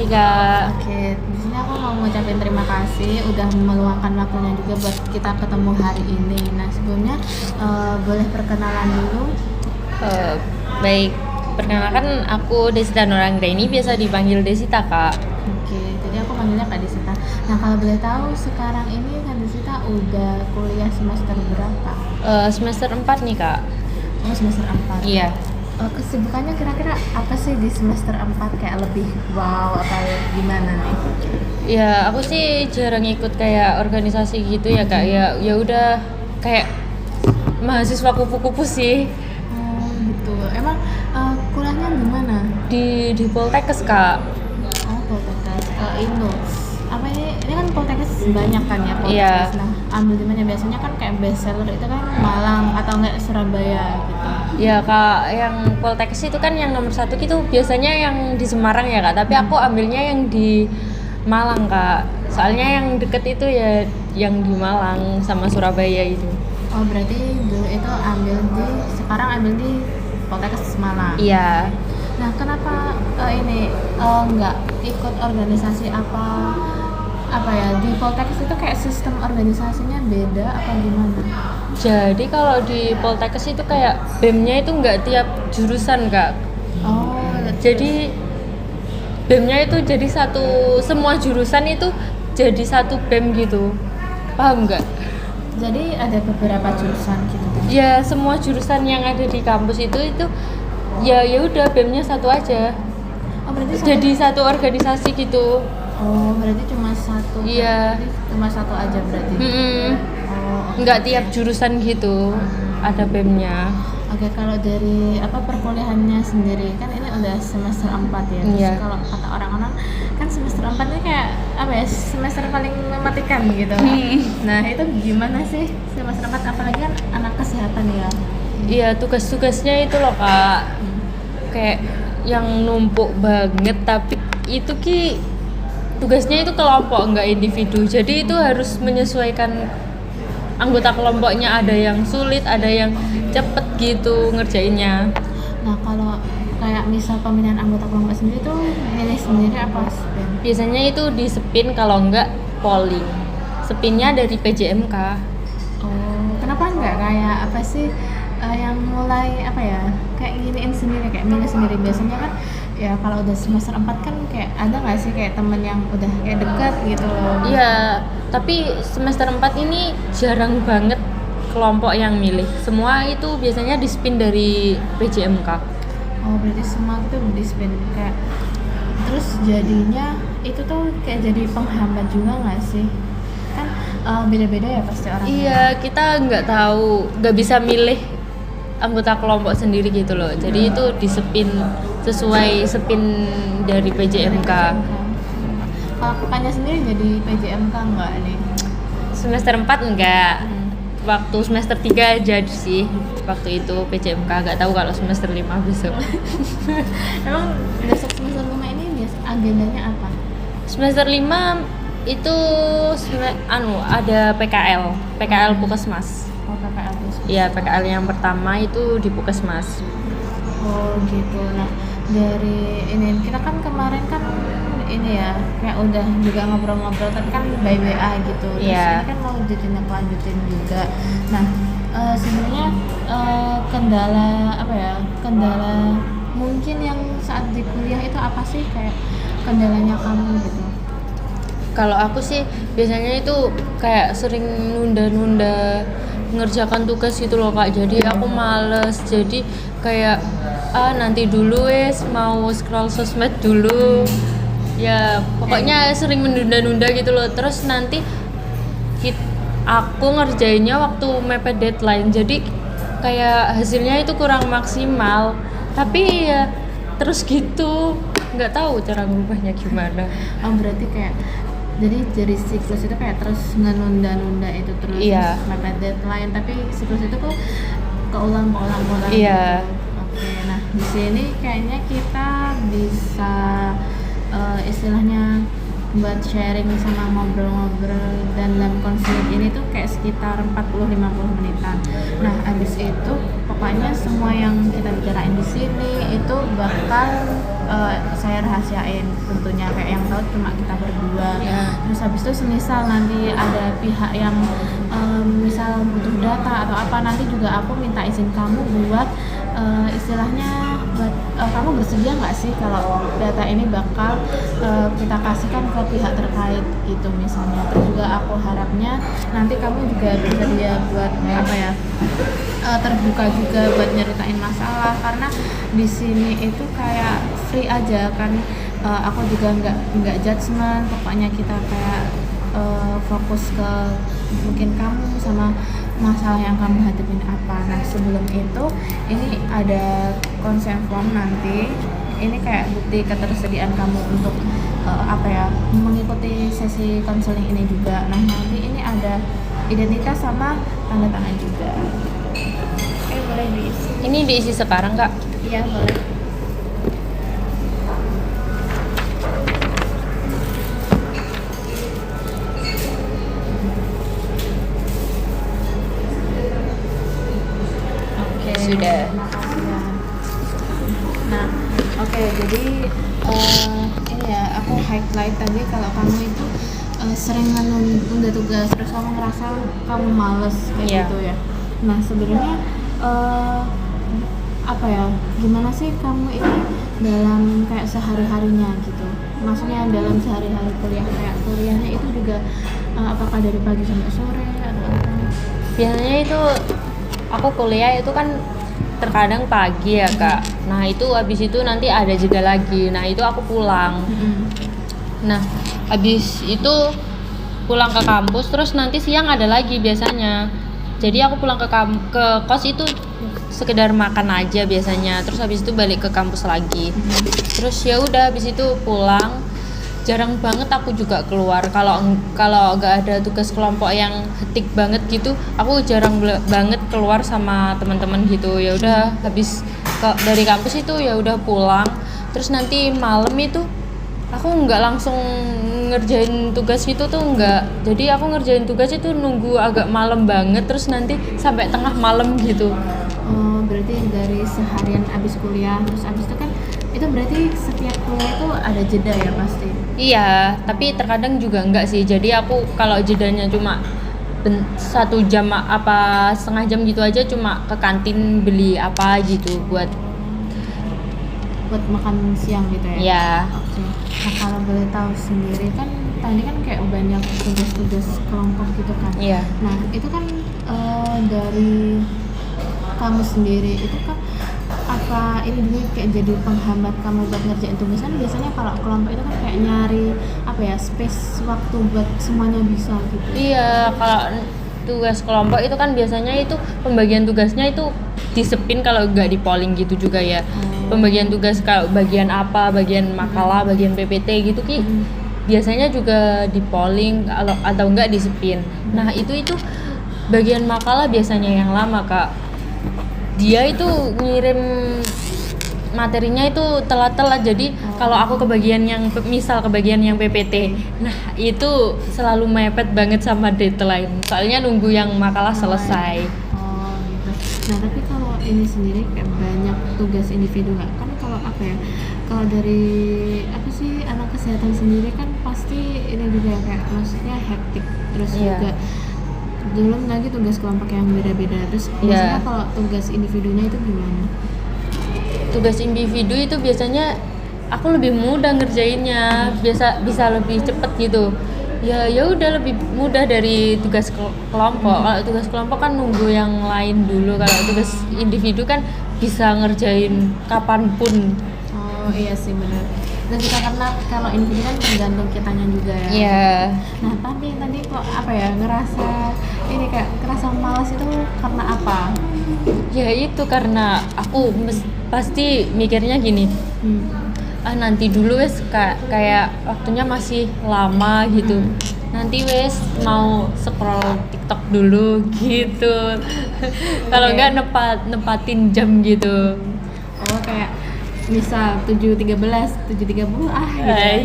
kasih Kak. Oke, di sini aku mau ngucapin terima kasih udah meluangkan waktunya juga buat kita ketemu hari ini. Nah, sebelumnya boleh perkenalan dulu. Eh, Baik, perkenalkan aku Desita Nuranggraini, biasa dipanggil Desita Kak. Oke, jadi aku panggilnya Kak Desita. Nah, kalau boleh tahu sekarang ini Kak Desita udah kuliah semester berapa? Semester 4 nih Kak. Oh, semester 4. Iya. Kesibukannya kira-kira apa sih di semester 4, kayak lebih wow atau gimana nih? Ya aku sih jarang ikut kayak organisasi gitu ya Kak. Ya udah kayak mahasiswa kupu-kupu sih Oh, gitu. Emang kuliahnya di mana? di Poltekkes Kak. Oh, Poltekkes Indo. Apa ini? Ini kan Poltekkes banyak kan ya Poltekkes. Iya. Nah, ambil di mana biasanya kan kayak best seller itu kan Malang atau enggak Surabaya gitu. Ya Kak, yang Poltekkes itu kan yang nomor 1 gitu biasanya yang di Semarang ya Kak. Tapi aku ambilnya yang di Malang Kak. Soalnya yang deket itu ya yang di Malang sama Surabaya itu. Oh, berarti dulu itu sekarang ambil di Poltekkes Malang. Iya. Nah, kenapa nggak ikut organisasi apa ya, di Poltekkes itu kayak sistem organisasinya beda apa gimana? Jadi kalau di Poltekkes itu kayak BEM-nya itu nggak tiap jurusan Kak. Oh, Jadi BEM-nya itu jadi semua jurusan itu jadi satu BEM gitu. Paham nggak? jadi ada beberapa jurusan gitu. Ya semua jurusan yang ada di kampus itu ya udah BEM-nya satu aja. Oh, berarti Jadi satu organisasi gitu. berarti cuma satu. Iya. Berarti cuma satu aja berarti. Oh, Nggak tiap jurusan gitu ada BEM-nya. oke, kalau dari perkuliahannya sendiri kan ini udah semester 4 ya. Terus Iya. kalau kata orang-orang kan semester 4 ini kayak apa ya, semester paling mematikan gitu. Nah, itu gimana sih semester 4, apalagi kan anak kesehatan ya. Iya, tugas-tugasnya itu loh Kak, kayak yang numpuk banget, tapi itu tugasnya itu kelompok nggak individu, jadi itu harus menyesuaikan anggota kelompoknya, ada yang sulit, ada yang cepet gitu ngerjainnya. Nah, kalau kayak misal pemilihan anggota kelompok sendiri tuh milih sendiri apa SPM? Biasanya itu di spin, kalau enggak polling. Spinnya dari PJMK. Oh, kenapa enggak kayak apa sih yang mulai kayak giniin sendiri, kayak milih sendiri? Biasanya kan ya kalau udah semester 4 kan kayak ada nggak sih kayak temen yang udah kayak dekat gitu loh. Iya, tapi semester 4 ini jarang banget kelompok yang milih. Semua itu biasanya di spin dari PJMK. Oh, berarti semua itu di spin kayak, terus jadinya itu tuh kayak jadi penghambat juga nggak sih? Kan beda-beda ya pasti orangnya. Iya, kita nggak bisa milih anggota kelompok sendiri gitu loh. Jadi itu di spin sesuai spin dari PJMK. Kalau kakaknya sendiri jadi PJMK nggak nih? Semester 4 enggak. Waktu semester 3 jadi sih. Waktu itu PJMK, nggak tahu kalau semester 5 besok. Emang besok semester 5 ini agendanya apa? Semester 5 itu ada PKL Puskesmas. Oh, PKL terus. Iya, PKL yang pertama itu di Puskesmas. Oh, gitu. Nah, dari ini kita kan kemarin kan ini ya kayak udah juga ngobrol-ngobrol tapi kan by WA gitu. Terus Iya. ini kan mau lanjutin juga. Nah, sebenarnya kendala mungkin yang saat di kuliah itu apa sih, kayak kendalanya kamu gitu? Kalau aku sih biasanya itu kayak sering nunda-nunda ngerjakan tugas gitu loh Kak. Jadi aku males. Jadi kayak nanti dulu mau scroll sosmed dulu. Ya, pokoknya sering menunda-nunda gitu loh. Terus nanti aku ngerjainnya waktu mepet deadline. Jadi kayak hasilnya itu kurang maksimal. Tapi ya terus gitu. Nggak tahu cara ngubahnya gimana. Oh, berarti kayak jadi siklus itu kayak terus nunda-nunda itu terus. Iya. Mepet deadline, tapi siklus itu kok keulang. Iya. Oke, nah di sini kayaknya kita bisa istilahnya buat sharing sama ngobrol-ngobrol dan dalam konseling ini tuh kayak sekitar 40-50 menitan. Nah habis itu pokoknya semua yang kita bicarain di sini itu bakal saya rahasiain tentunya, kayak yang tahu cuma kita berdua. Terus habis itu semisal nanti ada pihak yang misal butuh data atau apa, nanti juga aku minta izin kamu buat istilahnya buat kamu bersedia nggak sih kalau data ini bakal kita kasihkan ke pihak terkait gitu misalnya. Terus juga aku harapnya nanti kamu juga bersedia buat apa ya, terbuka juga buat nyeritain masalah, karena di sini itu kayak free aja kan. Aku juga nggak judgement, pokoknya kita kayak fokus ke mungkin kamu sama masalah yang kamu hadapin apa. Nah sebelum itu ini ada consent form nanti, ini kayak bukti ketersediaan kamu untuk apa ya, mengikuti sesi konseling ini juga. Nah nanti ini ada identitas sama tanda tangan juga. Boleh diisi. Ini diisi sekarang Kak? Iya boleh. Sudah. Makasih ya. Nah, oke, jadi ini ya aku highlight tadi kalau kamu itu sering menunda tugas, terus kamu ngerasa kamu males kayak gitu ya. Nah, sebenarnya apa ya? Gimana sih kamu ini dalam kayak sehari-harinya gitu? Maksudnya dalam sehari-hari kuliah, kayak kuliahnya itu juga apakah dari pagi sampai sore atau apa? Biasanya itu aku kuliah itu kan terkadang pagi ya Kak. Nah itu habis itu nanti ada jeda lagi. Nah itu aku pulang. Nah habis itu pulang ke kampus, terus nanti siang ada lagi biasanya. Jadi aku pulang ke kos itu sekedar makan aja biasanya. Terus habis itu balik ke kampus lagi. Terus ya udah habis itu pulang. Jarang banget aku juga keluar. Kalau nggak ada tugas kelompok yang hektik banget gitu, aku jarang banget keluar sama teman-teman gitu. Ya udah habis dari kampus itu ya udah pulang. Terus nanti malam itu aku nggak langsung ngerjain tugas itu tuh nggak. Jadi aku ngerjain tugas itu nunggu agak malam banget, terus nanti sampai tengah malam gitu. Oh, berarti dari seharian abis kuliah, terus abis itu kan itu berarti setiap kuliah itu ada jeda ya pasti? Iya, tapi terkadang juga enggak sih. Jadi aku kalau jedanya cuma 1 jam apa setengah jam gitu aja, cuma ke kantin beli apa gitu buat makan siang gitu ya? Iya. Oke. Nah kalau boleh tahu sendiri kan tadi kan kayak banyak tugas-tugas kelompok gitu kan? Iya. Nah itu kan dari kamu sendiri itu kan apa ini juga kayak jadi penghambat kamu buat ngerjain tugas? Kan biasanya kalau kelompok itu kan kayak nyari apa ya, space waktu buat semuanya bisa gitu. Iya, kalau tugas kelompok itu kan biasanya itu pembagian tugasnya itu disepin kalau nggak di polling gitu juga ya. Pembagian tugas kalau bagian apa, bagian makalah, bagian PPT gitu Ki. Biasanya juga di polling atau enggak disepin. Nah, itu bagian makalah biasanya yang lama, Kak. Dia itu ngirim materinya itu telat-telat, jadi kalau aku ke bagian yang PPT, nah itu selalu mepet banget sama deadline, soalnya nunggu yang makalah selesai. Oh gitu. Nah tapi kalau ini sendiri kayak banyak tugas individu nggak? Kan kalau apa ya, kalau dari apa sih anak kesehatan sendiri kan pasti ini juga kayak maksudnya hektik, terus juga belum lagi tugas kelompok yang beda-beda. Terus biasanya kalau tugas individunya itu gimana? Tugas individu itu biasanya aku lebih mudah ngerjainnya, bisa lebih cepet gitu. Ya udah lebih mudah dari tugas kelompok. Kalau tugas kelompok kan nunggu yang lain dulu. Kalau tugas individu kan bisa ngerjain kapanpun. Oh iya sih benar. Dan juga karena kalau individu kan tergantung kitanya juga ya. Iya. Nah tapi tadi kok apa ya, ngerasa ini kayak kerasa malas itu karena apa? Ya itu karena aku pasti mikirnya gini, nanti dulu wes kayak waktunya masih lama gitu. Nanti wes mau scroll TikTok dulu gitu. Kalau enggak nempatin jam gitu. Oh kayak misal 7.13, 7.30 gitu.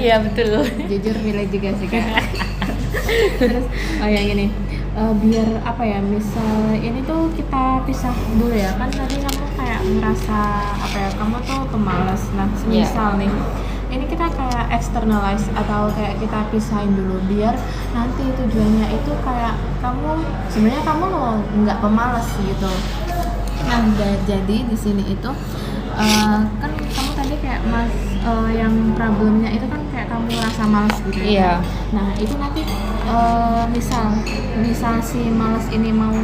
Iya betul. Jujur milih juga sih Kak. Terus yang ini biar apa ya, misal ini tuh kita pisah dulu ya, kan tadi kamu kayak ngerasa apa ya, kamu tuh pemalas. Nah misal nih ini kita kayak externalize atau kayak kita pisahin dulu biar nanti tujuannya itu kayak kamu sebenarnya kamu nggak pemalas gitu. Nah jadi di sini itu kan kamu tadi kayak yang problemnya itu kan kayak kamu rasa malas gitu ya. Iya. Nah itu nanti misal si malas ini mau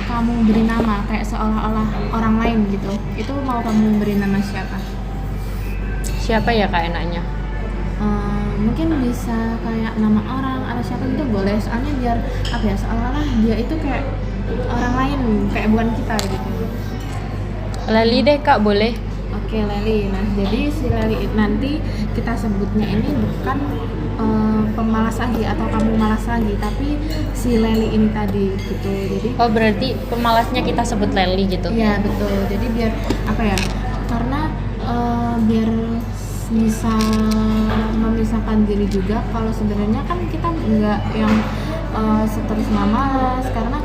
kamu beri nama kayak seolah-olah orang lain gitu, itu mau kamu beri nama siapa? Siapa ya Kak enaknya? Mungkin bisa kayak nama orang atau siapa gitu boleh, soalnya biar apa ya, seolah-olah dia itu kayak orang lain, kayak bukan kita gitu. Leli deh Kak, boleh. Oke, Leli. Nah jadi si Leli nanti kita sebutnya ini bukan pemalas lagi atau kamu malas lagi, tapi si Leli ini tadi gitu. Jadi Oh berarti pemalasnya kita sebut Leli gitu? iya betul, jadi biar apa ya, karena biar bisa memisahkan diri juga kalau sebenarnya kan kita nggak yang seterusnya malas, karena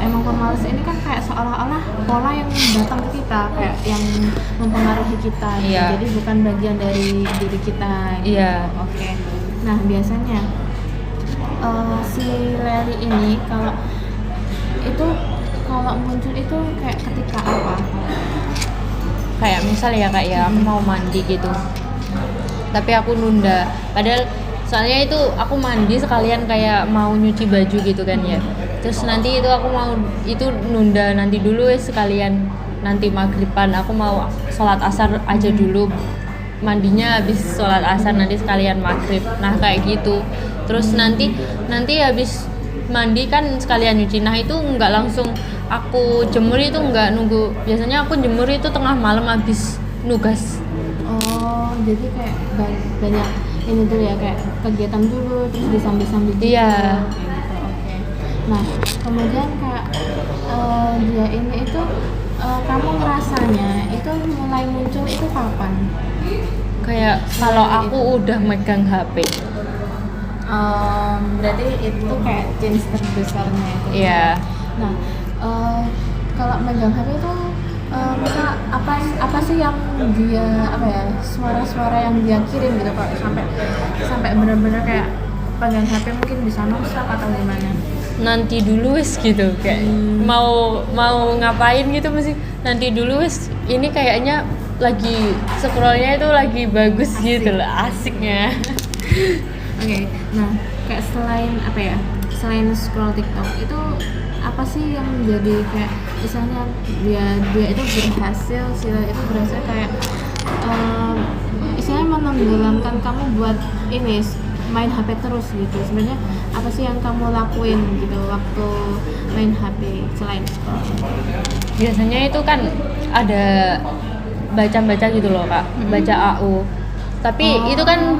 emang pemalas ini kan kayak seolah-olah pola yang datang ke kita, kayak yang mempengaruhi kita gitu. Iya. Jadi bukan bagian dari diri kita gitu. Iya. Oke. Nah biasanya si Leli ini kalau muncul itu kayak ketika apa? Kayak misal ya Kak ya, aku mau mandi gitu tapi aku nunda, padahal soalnya itu aku mandi sekalian kayak mau nyuci baju gitu kan ya, terus nanti itu aku mau itu nunda nanti dulu sekalian, nanti maghriban aku mau sholat asar aja dulu, mandinya habis sholat asar nanti sekalian maghrib. Nah kayak gitu, terus nanti habis mandi kan sekalian nyuci. Nah itu nggak langsung aku jemur, itu nggak nunggu, biasanya aku jemur itu tengah malam habis nugas. Oh jadi kayak banyak ini dulu ya, kayak kegiatan dulu terus disambil-sambil gitu. Iya. Kayak gitu. Oke. Nah kemudian kayak dia ini itu kamu ngerasanya itu mulai muncul itu kapan? Kayak kalau aku udah megang HP. Berarti itu kayak change terbesarnya itu. Iya. Nah, kalau megang HP itu misal apa sih yang dia apa ya, suara-suara yang dia kirim gitu, kok sampai benar-benar kayak pegang HP mungkin bisa nongkrong atau gimana? Nanti dulu wes gitu, kayak mau ngapain gitu mesti nanti dulu wes. Ini kayaknya lagi scrollnya itu lagi bagus gitu loh, asiknya. Oke. Nah, kayak selain scroll TikTok itu apa sih yang jadi kayak misalnya dia itu berhasil, Sila itu berhasil kayak istilahnya menenggelamkan kamu buat ini main HP terus gitu. Sebenarnya apa sih yang kamu lakuin gitu waktu main HP selain scroll? Biasanya itu kan ada baca gitu loh Kak, baca AU. Tapi itu kan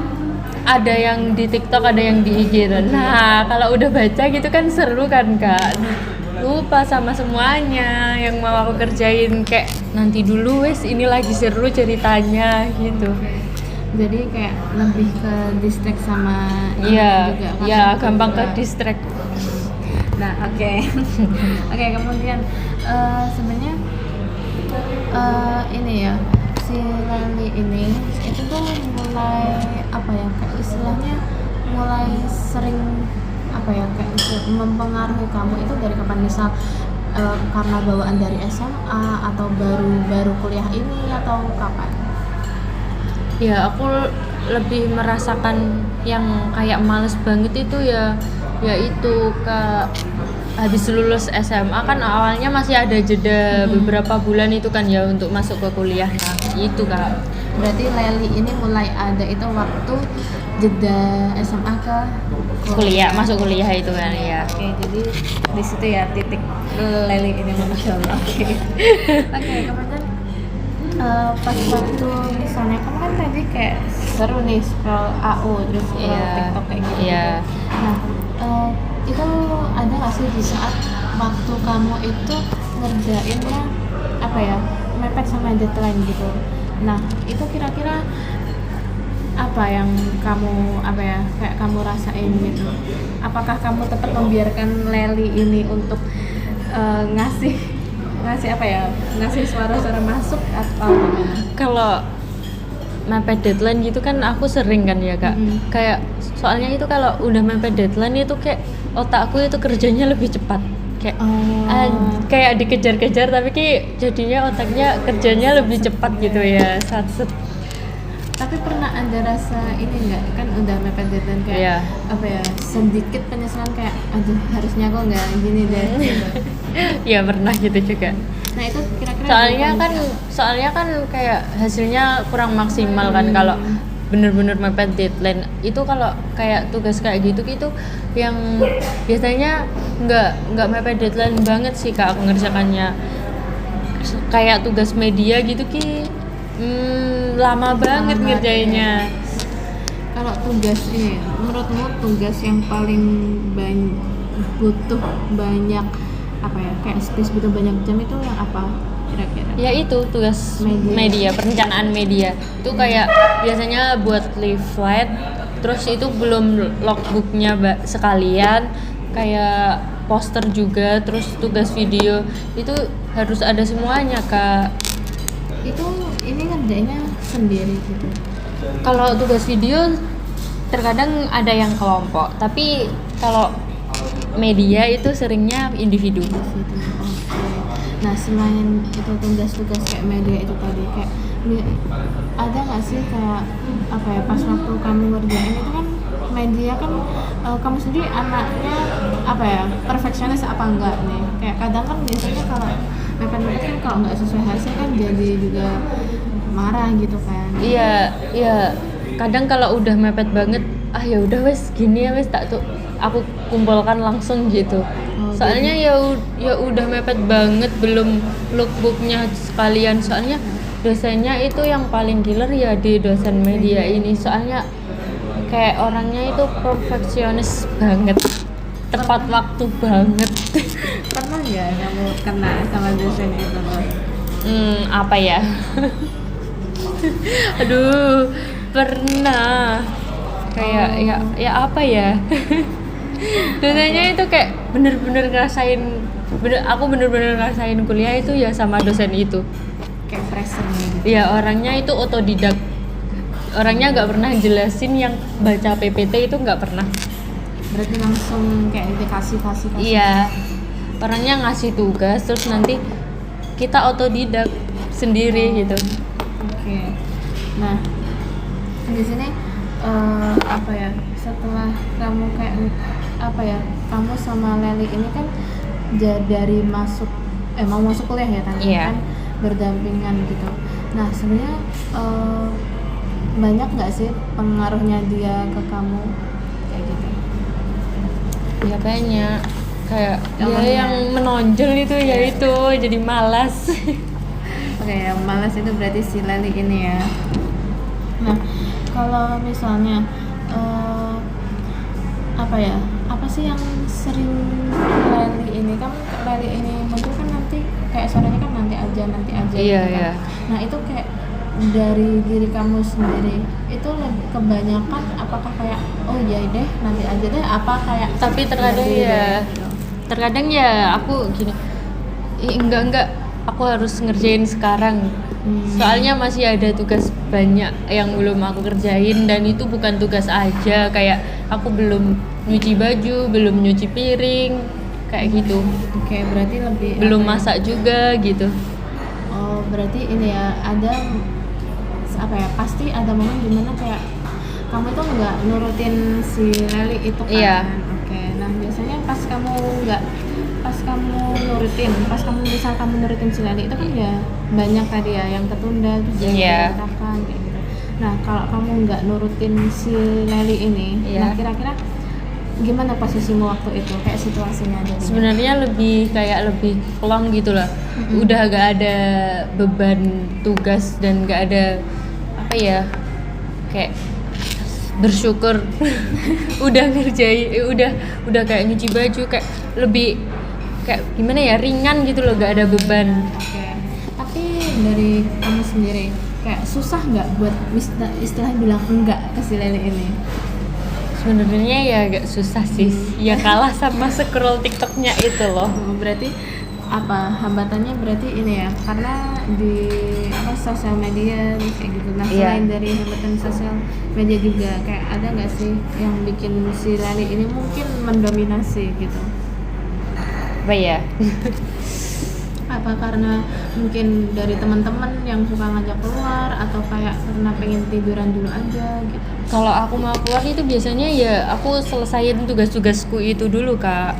ada yang di TikTok, ada yang di IG. Nah, kalau udah baca gitu kan seru kan Kak. Lupa sama semuanya yang mau aku kerjain, kayak nanti dulu wes, ini lagi seru ceritanya gitu. Jadi kayak lebih ke distract sama Iya, juga. ya Karena gampang ke juga- distract. Nah, oke. Oke, kemudian sebenarnya ini ya, si Lali ini itu tuh mulai apa ya, kayak istilahnya mulai sering apa ya, kayak mempengaruhi kamu itu dari kapan? Misal karena bawaan dari SMA atau baru kuliah ini atau kapan? Ya aku lebih merasakan yang kayak males banget itu ya itu habis lulus SMA kan awalnya masih ada jeda beberapa bulan itu kan ya untuk masuk ke kuliah. Nah itu Kak. Berarti Leli ini mulai ada itu waktu jeda SMA ke Kuliah, masuk kuliah itu kan ya. Oke, jadi di situ ya titik Leli ini, Masya Allah. Oke. Oke, kemudian pas waktu misalnya kamu kan tadi kayak seru nih scroll AU terus scroll Iya. TikTok kayak gitu. Iya. Nah, itu ada nggak sih di saat waktu kamu itu ngerjainnya apa ya, mepet sama deadline gitu? Nah, itu kira-kira apa yang kamu kayak kamu rasain gitu? Apakah kamu tetap membiarkan Leli ini untuk ngasih ngasih suara-suara masuk atau gimana? Kalau mepet deadline gitu kan aku sering kan ya kak, kayak soalnya itu kalau udah mepet deadline itu kayak otakku itu kerjanya lebih cepat, kayak kayak dikejar-kejar tapi kayak jadinya otaknya kerjanya lebih cepat gitu ya, satset. Tapi pernah ada rasa ini enggak, kan udah mepet deadline kayak sedikit penyesalan kayak aduh harusnya kok nggak gini deh gitu. Ya pernah gitu juga. Nah itu kira-kira soalnya kan kayak hasilnya kurang maksimal kan kalau bener-bener mepet deadline. Itu kalau kayak tugas kayak gitu yang biasanya nggak mepet deadline banget sih kak aku ngerjakannya. Kayak tugas media gitu lama banget ngerjainnya. Kalau tugas ini, menurutmu tugas yang paling butuh banyak kayak space butuh banyak jam itu yang apa kira-kira? Ya itu tugas media, perencanaan media. Itu kayak biasanya buat live flight, terus itu belum logbooknya sekalian, kayak poster juga, terus tugas video itu harus ada semuanya kak. Itu ini ngerjainnya sendiri gitu? Kalau tugas video terkadang ada yang kelompok, tapi kalau media itu seringnya individu. Nah selain itu tugas-tugas kayak media itu tadi, kayak ada nggak sih kayak pas waktu kamu ngerjain itu kan media kan kamu sendiri anaknya perfeksionis apa enggak nih? Kayak kadang kan biasanya kalau mepet kan kalau nggak sesuai hasil kan jadi juga marah gitu kan. Iya kadang kalau udah mepet banget ya udah wes gini ya wes tak tuh aku kumpulkan langsung gitu. Soalnya ya udah mepet banget, belum lookbooknya sekalian. Soalnya dosennya itu yang paling killer ya di dosen media ini, soalnya kayak orangnya itu perfeksionis banget, tepat waktu banget. Pernah nggak kamu kena sama dosen itu? Apa ya? Aduh, pernah. Kayak ya apa ya? Dosennya itu kayak bener-bener aku bener-bener ngerasain kuliah itu ya sama dosen itu. Kayak fresher gitu. Ya orangnya itu otodidak. Orangnya nggak pernah jelasin, yang baca PPT itu nggak pernah. Berarti langsung kayak dikasih. Iya. Orangnya ngasih tugas terus nanti kita otodidak sendiri gitu. Oke. Nah, di sini setelah kamu kayak kamu sama Leli ini kan dari mau masuk kuliah ya kan? Iya. Kan berdampingan gitu. Nah, sebenarnya banyak nggak sih pengaruhnya dia ke kamu kayak gitu? Ya banyak. Kayak yang menonjol itu ya itu jadi malas. Oke, yang malas itu berarti si Leli ini ya. Nah, kalau misalnya apa sih yang sering Leli ini muncul kan nanti kayak suaranya kan nanti aja Iya, gitu kan. iya. Nah itu kayak dari diri kamu sendiri itu kebanyakan apakah kayak oh ya deh nanti aja deh, apa kayak Tapi terkadang ya aku gini, enggak aku harus ngerjain sekarang. Soalnya masih ada tugas banyak yang belum aku kerjain, dan itu bukan tugas aja, kayak aku belum nyuci baju, belum nyuci piring, kayak gitu. Oke, berarti lebih belum masak juga gitu. Oh, berarti ini ya ada pasti ada momen dimana kayak kamu itu nggak nurutin si Leli itu kan? Iya. Oke, nah biasanya pas kamu nurutin si Leli itu kan ya banyak tadi ya yang ketunda terus berantakan kayak gitu. Nah kalau kamu nggak nurutin si Leli ini, nah kira-kira gimana posisimu waktu itu, kayak situasinya jadinya? Sebenarnya lebih plong gitu lah. Udah gak ada beban tugas dan gak ada kayak bersyukur udah ngerjain, udah kayak nyuci baju, kayak lebih kayak gimana ya, ringan gitu loh, gak ada beban. Oke. Tapi dari kamu sendiri kayak susah nggak buat istilahnya bilang enggak ke si Leli ini? Sebenarnya ya agak susah sih. Ya kalah sama scroll TikToknya itu loh. Berarti apa hambatannya berarti ini ya karena di sosial media terus kayak gitu. Nah selain dari hambatan sosial media juga kayak ada nggak sih yang bikin si Leli ini mungkin mendominasi gitu? Apa ya? Apa karena mungkin dari teman-teman yang suka ngajak keluar atau kayak karena pengen tiduran dulu aja gitu? Kalau aku mau keluar itu biasanya ya aku selesaiin tugas-tugasku itu dulu, Kak.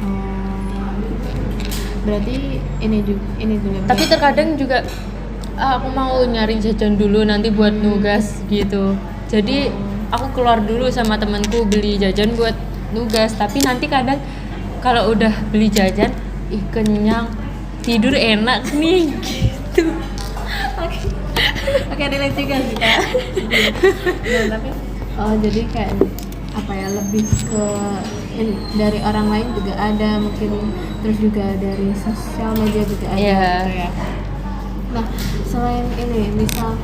Berarti ini dulu. Tapi terkadang juga aku mau nyari jajan dulu nanti buat nugas gitu. Jadi aku keluar dulu sama temanku beli jajan buat nugas. Tapi nanti kadang kalau udah beli jajan, kenyang, tidur enak nih gitu. Oke, relate juga sih Kak. Nah, tapi jadi kayak apa ya lebih ke dari orang lain juga ada mungkin, terus juga dari sosial media juga ada gitu ya. Nah selain ini misal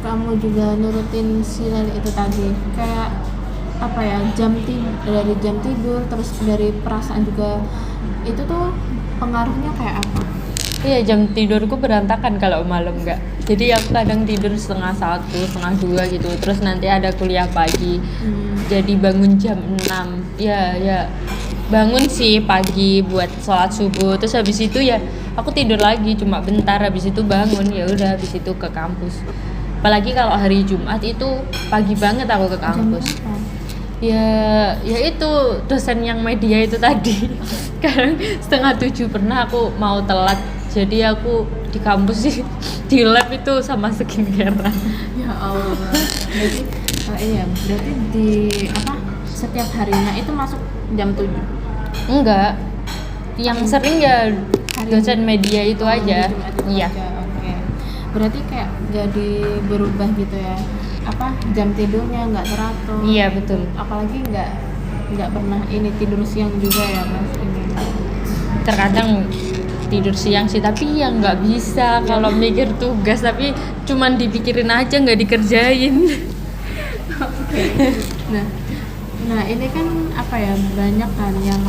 kamu juga nurutin si Leli itu tadi kayak apa ya dari jam tidur terus dari perasaan juga itu tuh pengaruhnya kayak apa? Iya, jam tidurku berantakan kalau malam enggak. Jadi aku kadang tidur 1:30, 1:30 gitu. Terus nanti ada kuliah pagi. Jadi bangun jam 6. Ya bangun sih pagi buat sholat subuh. Terus habis itu ya aku tidur lagi cuma bentar, habis itu bangun ya udah habis itu ke kampus. Apalagi kalau hari Jumat itu pagi banget aku ke kampus. Ya itu dosen yang media itu tadi. Kadang 6:30 pernah aku mau telat. Jadi aku di kampus sih di lab itu sama skincare-an. Ya Allah. Berarti berarti di setiap harinya itu masuk jam 7? Enggak. Yang sering ya dosen media itu aja. Iya. Oke. Berarti kayak jadi berubah gitu ya. Jam tidurnya nggak teratur. Iya, betul. Apalagi nggak pernah ini tidur siang juga ya Mas ini. Terkadang tidur siang sih, tapi ya nggak bisa kalau mikir tugas, tapi cuman dipikirin aja nggak dikerjain. Nah ini kan banyak kan yang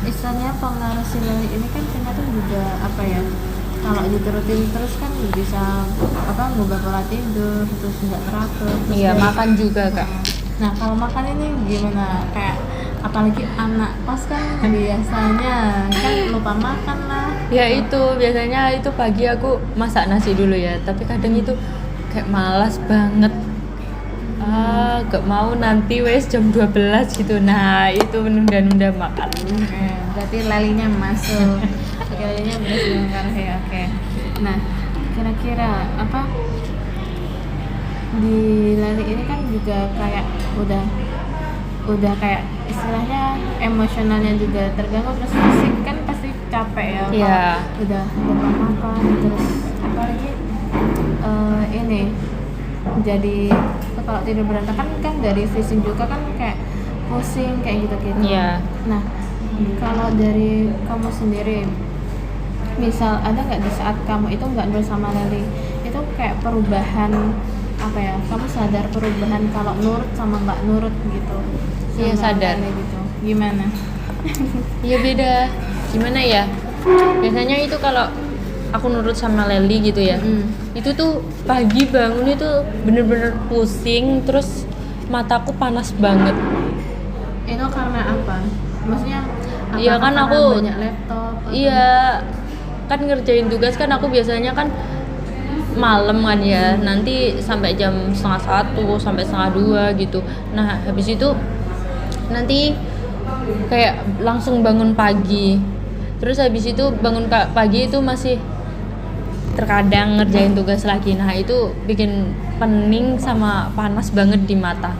istilahnya pengaruh si Leli ini kan ternyata juga kalau diturutin terus kan bisa ngubah pola tidur terus nggak teratur. Iya, makan juga Kak. Nah kalau makan ini gimana, kayak apalagi anak kos kan biasanya kan lupa makan lah. Ya itu biasanya itu pagi aku masak nasi dulu ya, tapi kadang itu kayak malas banget. Gak mau nanti wes jam 12 gitu. Nah itu menunda-nunda makan. Berarti Lelinya masuk. Lelinya benar ya. Oke. Nah kira-kira di Leli ini kan juga kayak udah kayak istilahnya emosionalnya juga terganggu, terus fisik kan pasti capek ya. Iya. Udah lupa makan terus apalagi ini jadi kalau tidur berantakan kan dari fisik juga kan kayak pusing kayak gitu. Iya. Nah kalau dari kamu sendiri misal ada nggak di saat kamu itu nggak bersama Leli itu kayak perubahan kamu sadar perubahan kalau nurut sama nggak nurut gitu? Iya sadar. Gitu. Gimana? Iya beda. Gimana ya? Biasanya itu kalau aku nurut sama Leli gitu ya, itu tuh pagi bangun itu bener-bener pusing, terus mataku panas banget. Itu karena apa? Maksudnya iya kan aku banyak laptop? Iya kan ngerjain tugas kan aku biasanya kan malam kan ya, nanti sampai jam 1:30 sampai 1:30 gitu. Nah habis itu nanti kayak langsung bangun pagi, terus habis itu bangun pagi itu masih terkadang ngerjain tugas lagi. Nah itu bikin pening sama panas banget di mata.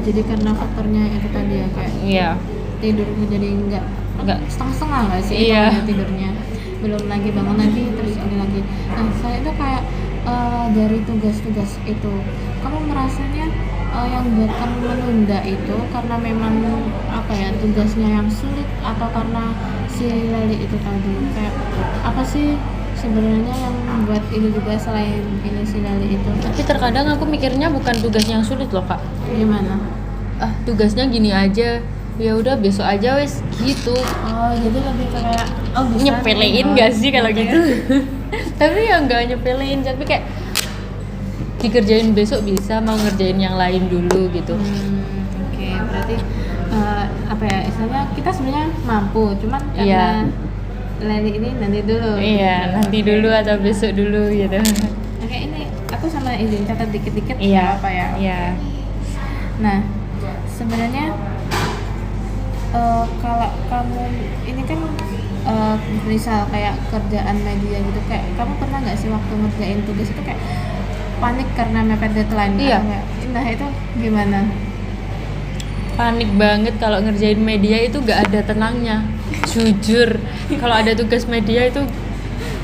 Jadi karena faktornya itu tadi ya kayak tidur jadi nggak setengah-setengah nggak sih? Iya. Tidurnya belum lagi bangun lagi terus ini lagi. Nah saya itu kayak dari tugas-tugas itu kamu merasanya yang buat kamu menunda itu karena memang tugasnya yang sulit atau karena si Leli itu tadi kayak apa sih sebenarnya yang buat ini juga selain ini si Lali itu Tapi terkadang aku mikirnya bukan tugas yang sulit loh kak. gimana? Tugasnya gini aja, ya udah besok aja wes gitu. Oh jadi lebih kayak bisa Nyepelein nih, gak sih kalau gitu? Tapi ya nggak nyepelein, tapi kayak dikerjain besok bisa, mau ngerjain yang lain dulu gitu. Oke, berarti apa ya istilahnya kita sebenarnya mampu, cuman Iya. karena Lali ini nanti dulu. Iya, nanti dulu atau besok dulu gitu. Oke, ini aku sama izin catat dikit-dikit Iya. apa ya? Iya. Nah, sebenarnya kalau kamu ini kan misal kayak kerjaan media gitu, kayak kamu pernah nggak sih waktu ngerjain tugas itu kayak panik karena mepet deadline? Iya. Atau nggak? Nah itu gimana? Panik banget kalau ngerjain media itu gak ada tenangnya. Jujur, kalau ada tugas media itu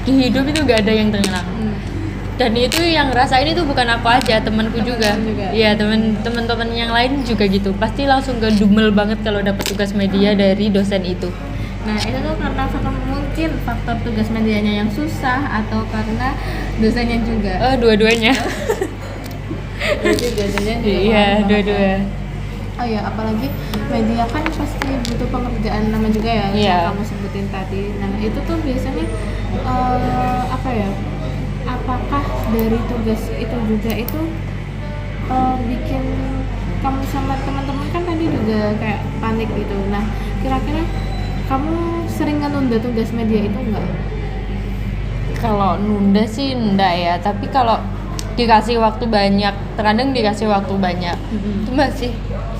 di hidup itu gak ada yang tenang. Dan itu yang ngerasain itu bukan aku aja, temanku juga. juga. Iya, teman-teman yang lain juga gitu. Pasti langsung gedumel banget kalau dapat tugas media dari dosen itu. Nah itu tuh karena mungkin faktor tugas medianya yang susah atau karena dosennya juga. Dua-duanya. Jadi dosennya juga. Iya, paham banget. dua-dua. Oh ya, apalagi media kan pasti butuh pengerjaan nama juga ya, Iya. yang kamu sebutin tadi. Nah itu tuh biasanya apa ya? Apakah dari tugas itu juga itu bikin kamu sama teman-teman kan tadi juga kayak panik gitu. Nah kira-kira kamu sering nunda tugas media itu enggak? Kalau nunda sih enggak ya, tapi kalau dikasih waktu banyak, terkadang dikasih waktu banyak, itu masih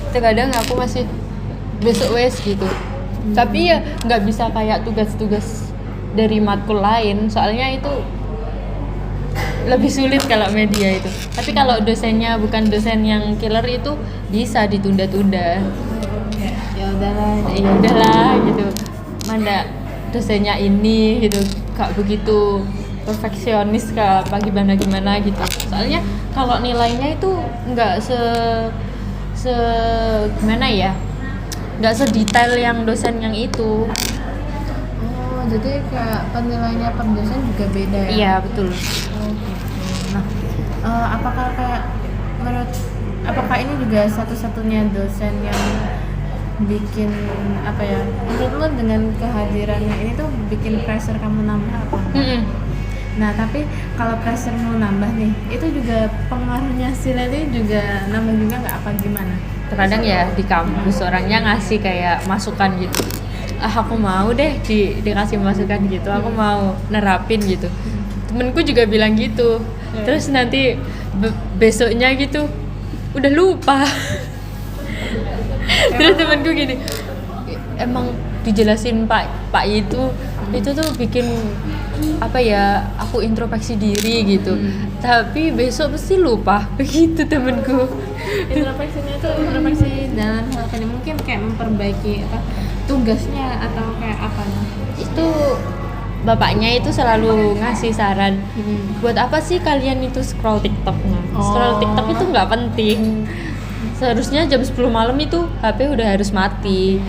terkadang aku masih besok wes gitu. Tapi ya nggak bisa kayak tugas-tugas dari matkul lain, soalnya itu lebih sulit kalau media itu. Tapi kalau dosennya bukan dosen yang killer itu bisa ditunda-tunda. Ya udahlah. Ya udahlah gitu, mana dosennya ini gitu, gak begitu perfeksionis kak, apa gimana gitu. Soalnya kalau nilainya itu nggak se gimana ya, nggak sedetail yang dosen yang itu. Oh jadi kayak penilaiannya per dosen juga beda ya? Iya betul. Oh, gitu. Nah, apakah ini juga satu-satunya dosen yang bikin apa ya? Menurut lo dengan kehadirannya ini tuh bikin pressure kamu nambah apa? Nah, tapi kalau pressure-mu nambah nih, itu juga pengaruhnya si Leli juga nambah juga nggak apa gimana? Terkadang ya di kampus orangnya ngasih kayak masukan gitu. Aku mau deh dikasih masukan gitu, aku mau nerapin gitu. Temenku juga bilang gitu. Terus nanti besoknya gitu udah lupa. Terus temenku gini, emang dijelasin Pak itu tuh bikin apa ya, aku introspeksi diri gitu. Tapi besok pasti lupa. Begitu temenku. Introspeksinya itu introspeksi dalam hal apa nih? Mungkin kayak memperbaiki apa tugasnya atau kayak apa nih? Itu bapaknya itu selalu ngasih saran, buat apa sih kalian itu scroll TikTok? Scroll TikTok itu nggak penting. Seharusnya jam 10 malam itu HP udah harus mati.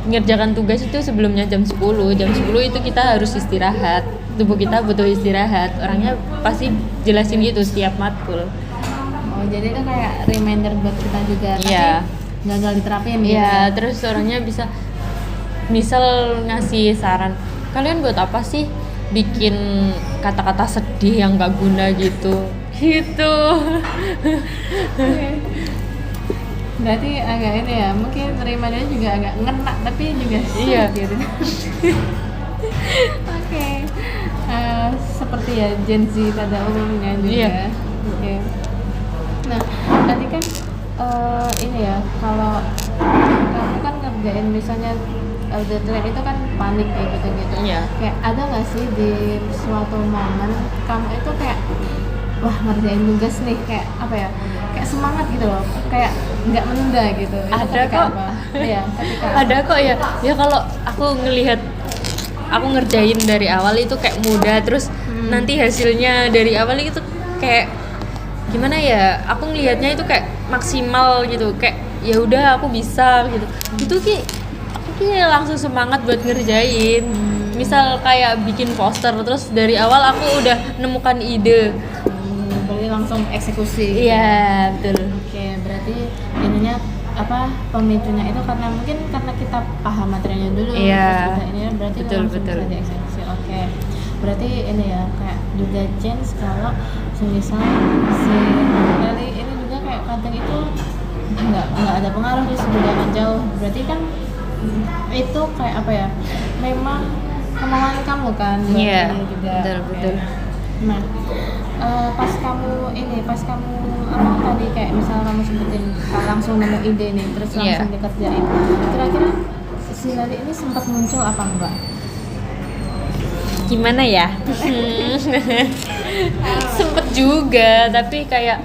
Ngerjakan tugas itu sebelumnya jam 10 itu kita harus istirahat, tubuh kita butuh istirahat. Orangnya pasti jelasin gitu setiap matkul. Oh jadi itu kayak reminder buat kita juga, Iya. tapi gagal diterapin gitu. Iya, terus orangnya bisa misal ngasih saran, kalian buat apa sih bikin kata-kata sedih yang gak guna gitu Berarti agak ini ya, mungkin remindernya juga agak ngena tapi juga Iya. sulit gitu. Oke. Seperti ya Gen Z pada umumnya juga. Iya. Oke. Nah, tadi kan ini ya, kalau kamu kan ngerjain misalnya deadline itu kan panik kayak gitu-gitu. Iya. Kayak ada nggak sih di suatu momen kamu itu kayak wah ngerjain tugas nih, kayak apa ya, kayak semangat gitu loh, kayak nggak menunda gitu. Itu Ada ketika kok. apa? Iya, ketika Ada kok ya. Ya kalau aku ngelihat aku ngerjain dari awal itu kayak mudah, terus nanti hasilnya dari awal itu kayak gimana ya? Aku ngelihatnya itu kayak maksimal gitu, kayak ya udah aku bisa gitu. Itu aku langsung semangat buat ngerjain. Misal kayak bikin poster, terus dari awal aku udah nemukan ide. Berarti langsung eksekusi. Iya, betul. Oke, berarti ininya apa pemicunya itu karena mungkin karena kita paham materinya dulu. Iya. Terus kita ini berarti Betul, langsung betul. bisa dieksekusi. Oke. Berarti ini ya kayak juga change kalau semisal si Leli ini juga kayak kadang itu nggak ada pengaruh di sebelah jauh. Berarti kan itu kayak apa ya? Memang kemauan kamu kan buat Iya, ini juga. betul, Oke. betul. Nah, pas kamu apa tadi kayak misal kamu sebutin langsung nemu ide nih, terus Iya. langsung dikerjain. Kira-kira si Lali ini sempat muncul apa enggak? Gimana ya? Sempet juga, tapi kayak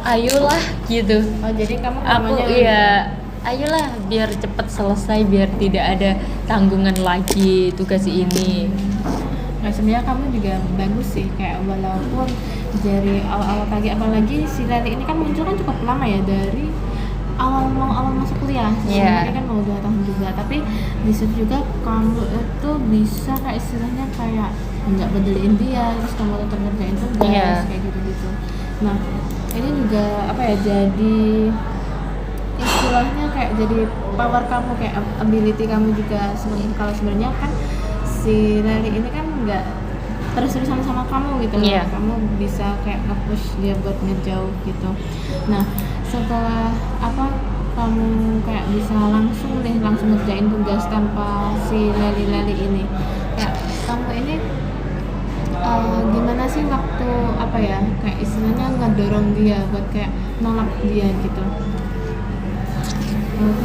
ayolah gitu. Oh, jadi kamu Aku namanya iya, ayolah biar cepet selesai, biar tidak ada tanggungan lagi tugas ini. Nah, sebenarnya kamu juga bagus sih kayak walaupun dari awal-awal pagi, apalagi si Lali ini kan muncul kan cukup lama ya dari awal masuk kuliah. Iya. Sebenarnya kan mau 2 tahun juga, tapi di situ juga kamu itu bisa kayak istilahnya kayak nggak pedeliin dia, terus kamu tetap ngerjain tugas Iya. kayak gitu-gitu. Nah, ini juga apa ya, jadi istilahnya kayak jadi power kamu, kayak ability kamu juga. Kalau sebenarnya kan si Lali ini kan nggak terus-terusan sama kamu gitu loh. Iya. Kamu bisa kayak nge-push dia buat ngejauh gitu. Nah, setelah apa kamu kayak bisa langsung ngerjain tugas tanpa si Lali ini, kayak kamu ini gimana sih waktu apa ya kayak istilahnya ngedorong dia buat kayak nolak dia gitu.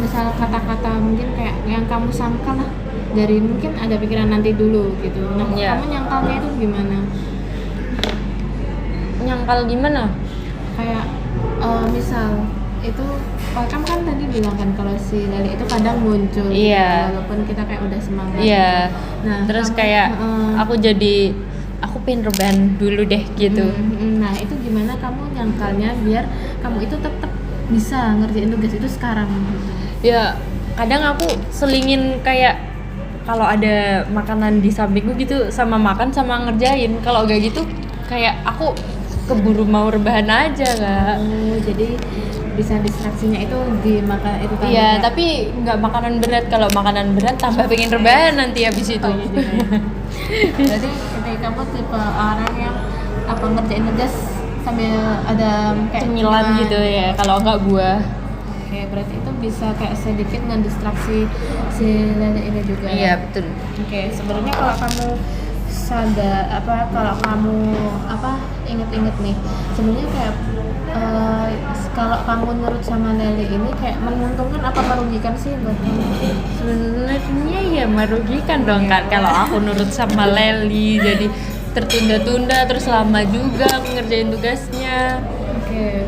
Misal kata-kata mungkin kayak yang kamu sangka lah, dari mungkin ada pikiran nanti dulu gitu. Nah, Iya. kamu nyangkalnya itu gimana? Nyangkal gimana? Kayak misal itu kamu kan tadi bilang kan kalau si Lali itu kadang muncul gitu, Iya. walaupun kita kayak udah semangat. Iya. Nah, Terus kamu- kayak heeh. aku pengen rebahan dulu deh gitu. Nah, itu gimana kamu nyangkalnya biar kamu itu tetap bisa ngerjain tugas itu sekarang gitu. Ya, kadang aku selingin kayak kalau ada makanan di sampingku gitu sama makan sama ngerjain. Kalau gak gitu kayak aku keburu mau rebahan aja Kak. Oh, jadi bisa distraksinya itu di makan itu tadi. Iya, Kak? tapi nggak makanan berat. Kalau makanan berat tambah pengen rebahan nanti habis itu. Oh, iya juga ya. Berarti ketika kamu tipe orang yang apa ngerjain tugas sambil ada kayak Cemilan gitu ya. Kalau nggak buah. Oke, berarti itu bisa kayak sedikit mendistraksi si Lele ini juga. Iya, Ya? betul. Oke, sebenarnya kalau kamu sadar kalau kamu inget-inget nih, sebenarnya kayak kalau kamu nurut sama Lele ini kayak menguntungkan apa merugikan sih buat kamu? Sebenarnya ya merugikan dong kan kalau aku nurut sama Leli, jadi tertunda-tunda terus lama juga aku ngerjain tugasnya. Oke.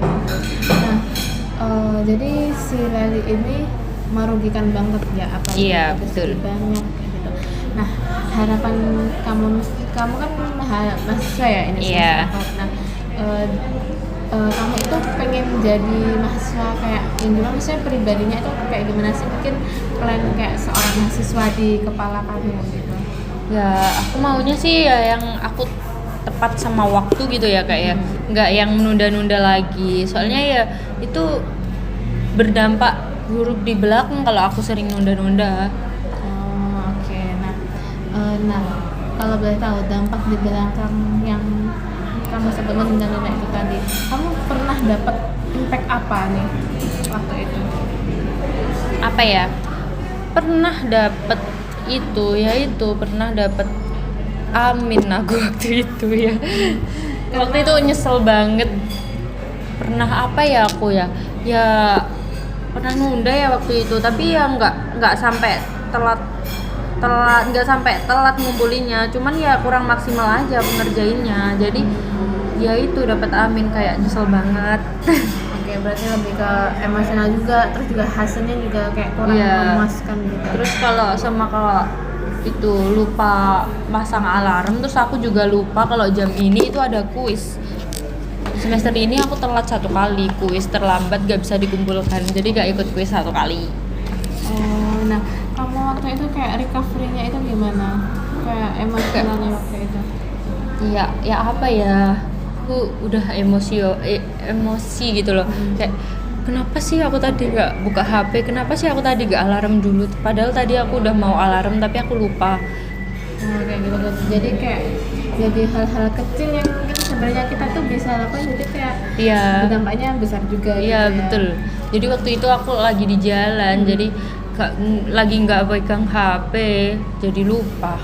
Nah, jadi si Lali ini merugikan banget ya apa? Iya, tugas betul. banyak kayak gitu. Nah, harapan kamu kan mahasiswa ya ini Iya. semester 4. Nah, kamu itu pengen jadi mahasiswa kayak yang gimana, maksudnya pribadinya itu kayak gimana sih, mungkin plan kayak seorang mahasiswa di kepala kamu gitu. Ya aku maunya sih ya yang aku tepat sama waktu gitu ya Kak ya, nggak yang menunda-nunda lagi. Soalnya ya itu berdampak buruk di belakang kalau aku sering nunda-nunda. Oh, oke. Nah, kalau boleh tahu dampak di belakang yang kamu sebut menunda-nunda itu tadi, kamu pernah dapat impact apa nih waktu itu? Apa ya? Pernah dapet itu, yaitu pernah dapet amin aku waktu itu ya. Waktu itu nyesel banget. Pernah apa ya aku ya? Ya pernah nunda ya waktu itu, tapi ya nggak sampai telat nggak sampai telat ngumpulinnya, cuman ya kurang maksimal aja pengerjainnya. Jadi ya itu dapat amin, kayak nyesel banget. Oke, berarti lebih ke emosional juga, terus juga hasilnya juga kayak kurang Iya. memuaskan gitu. Terus kalau itu lupa masang alarm, terus aku juga lupa kalau jam ini itu ada kuis. Semester ini aku telat 1 kali, kuis terlambat gak bisa dikumpulkan, jadi gak ikut kuis 1 kali. Nah, kamu waktu itu kayak recovery-nya itu gimana? kayak emosionalnya waktu itu? Ya apa ya, aku udah emosi gitu loh. Kayak kenapa sih aku tadi nggak buka HP, kenapa sih aku tadi nggak alarm dulu, padahal tadi aku udah mau alarm tapi aku lupa. Kayak gitu. Jadi kayak jadi hal-hal kecil yang mungkin sebenarnya kita tuh bisa lakukan, jadi kayak Iya. dampaknya besar juga gitu Iya ya. betul. Jadi waktu itu aku lagi di jalan, jadi lagi nggak pegang HP, jadi lupa.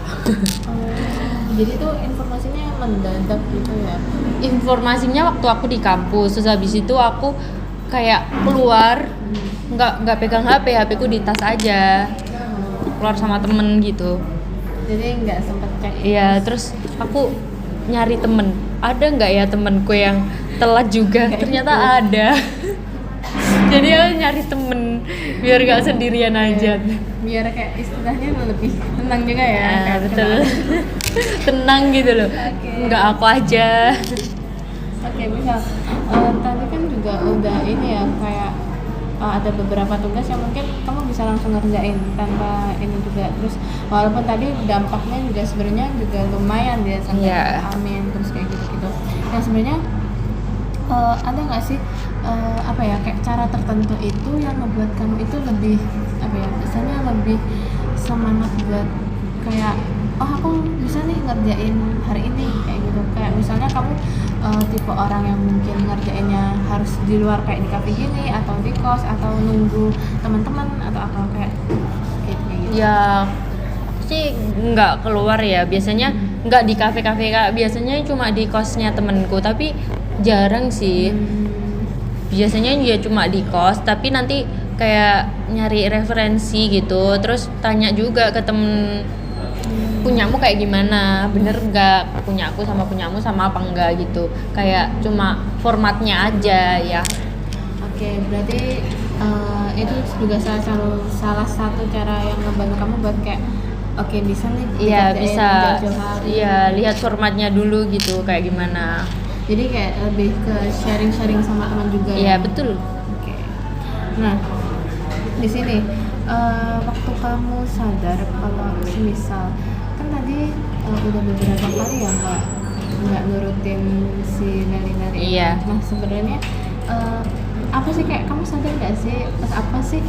Jadi tuh informasinya mendadak gitu ya. Informasinya waktu aku di kampus, terus habis itu aku kayak keluar, nggak pegang HP ku di tas aja, keluar sama temen gitu. Jadi nggak sempet cek. Iya, terus aku nyari temen, ada nggak ya temenku yang telat juga? Ternyata ada. Jadi aku nyari temen biar nggak sendirian aja. Biar kayak istilahnya lebih tenang juga ya. Nah, kayak betul. kenal. Tenang gitu loh. Oke. Nggak aku aja. Oke, misal tadi kan juga udah ini ya kayak ada beberapa tugas yang mungkin kamu bisa langsung ngerjain tanpa ini juga. Terus walaupun tadi dampaknya juga sebenarnya juga lumayan ya sampai Iya. amin terus kayak gitu-gitu. Yang sebenarnya ada nggak sih apa ya kayak cara tertentu itu yang membuat kamu itu lebih apa ya misalnya lebih semangat buat kayak oh aku bisa nih ngerjain hari ini kayak gitu, kayak misalnya kamu tipe orang yang mungkin ngerjainnya harus di luar kayak di kafe gini atau di kos atau nunggu teman-teman atau apa kayak gitu. Ya aku sih nggak keluar ya, biasanya nggak di kafe-kafe Kak, biasanya cuma di kosnya temenku, tapi jarang sih. Biasanya ya cuma di kos, tapi nanti kayak nyari referensi gitu, terus tanya juga ke temen punyamu kayak gimana, bener nggak punyaku sama punyamu sama apa enggak gitu, kayak cuma formatnya aja ya. Oke, berarti itu juga salah satu cara yang ngebantu kamu buat kayak oke bisa nih Iya dikerjain bisa, jauh-jauh hari. iya lihat formatnya dulu gitu kayak gimana. Jadi kayak lebih ke sharing-sharing sama teman juga. Iya ya? betul. Oke. Nah, di sini waktu kamu sadar kalau semisal kan tadi udah beberapa kali ya nggak nurutin si nari-nari. Iya. Nah sebenarnya apa sih kayak kamu sadar nggak sih apa sih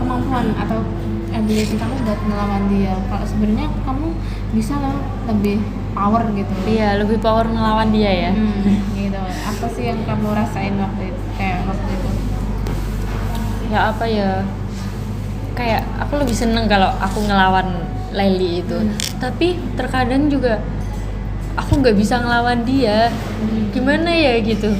kemampuan atau ability kamu buat melawan dia? Kalau sebenarnya kamu bisa loh lebih power gitu. Iya lebih power ngelawan dia ya. Gitu. Apa sih yang kamu rasain waktu itu? Waktu itu? Ya apa ya, kayak aku lebih seneng kalau aku ngelawan Leli itu. Tapi terkadang juga aku nggak bisa ngelawan dia. Gimana ya gitu.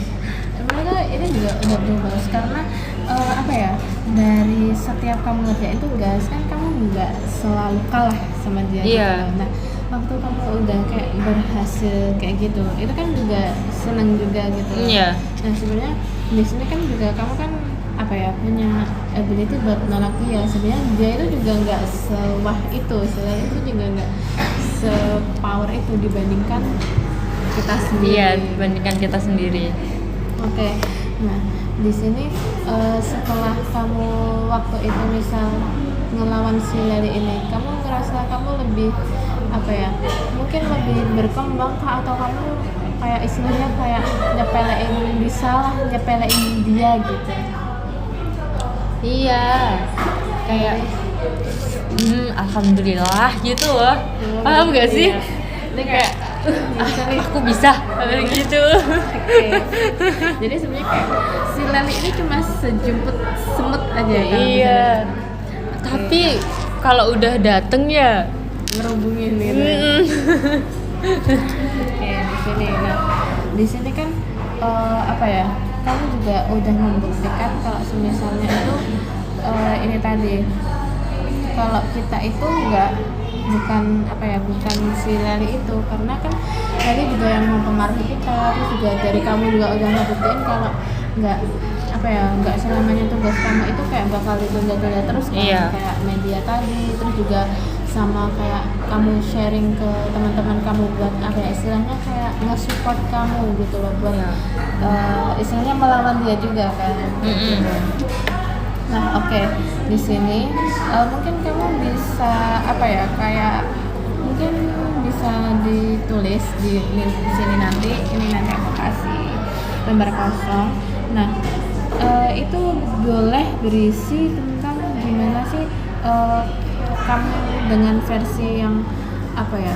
Sebenarnya ini juga udah berubah karena apa ya, dari setiap kamu ngerjain tugas kan kamu nggak selalu kalah sama dia. Iya. Gitu. Nah waktu kamu udah kayak berhasil kayak gitu itu kan juga seneng juga gitu. Iya. Nah sebenarnya di sini kan juga kamu kan apa ya punya ability buat nolak dia. Sebenarnya dia itu juga nggak sewah itu, selain itu juga nggak sepower itu dibandingkan kita sendiri. Iya dibandingkan kita sendiri. Oke. Nah di sini setelah kamu waktu itu misal ngelawan si Leli ini, kamu ngerasa kamu lebih apa ya? Mungkin lebih berkembang kah, atau kamu kayak istilahnya kayak nyepelein dia gitu? Iya. Kayak alhamdulillah gitu loh. Paham gak sih? Ini kayak Aku bisa gitu. Oke. Jadi sebenarnya kayak si Leli ini cuma sejumput semut aja kan? Iya. Tapi kalau udah dateng ya Ngerubungin gitu. Oke, di sini. Nah, di sini kan apa ya? Kamu juga udah membuktikan kalau misalnya itu ini tadi kalau kita itu bukan si Leli itu, karena kan Leli juga yang mempengaruhi kita, terus juga dari kamu juga udah ngebuktiin kalau nggak selamanya tugas kamu itu kayak bakal ditunda-tunda terus kan. Iya. Kayak media tadi, terus juga sama kayak kamu sharing ke teman-teman kamu buat istilahnya kayak nge-support kamu gitu loh buat istilahnya melawan dia juga kan. Nah oke. Di sini mungkin kamu bisa kayak mungkin bisa ditulis di sini nanti. Ini nanti aku kasih lembar kosong. Nah, itu boleh berisi tentang gimana sih kamu dengan versi yang apa ya?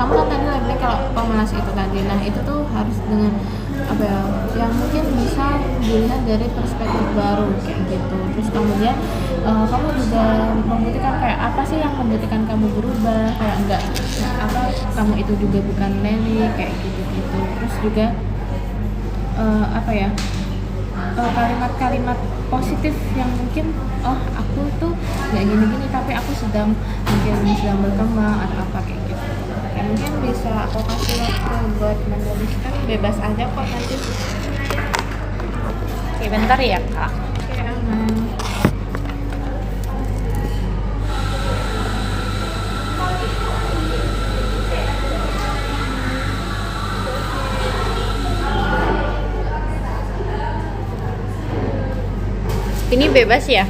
Kamu kan tadi labelnya kalau pemalas itu tadi. Nah, itu tuh harus dengan apa ya? Yang mungkin bisa dilihat dari perspektif baru kayak gitu. Terus kemudian kamu juga membuktikan kayak apa sih yang membuktikan kamu berubah, kayak enggak apa kamu itu juga bukan Lely kayak gitu-gitu. Terus juga apa ya? Kalimat-kalimat positif yang mungkin aku tuh nggak gini-gini tapi aku mungkin sedang berkembang atau apa kayak gitu ya, mungkin bisa aku kasih waktu buat menuliskan, bebas aja kok nanti. Oke, bentar ya kak. Oke, aman. Ini bebas ya?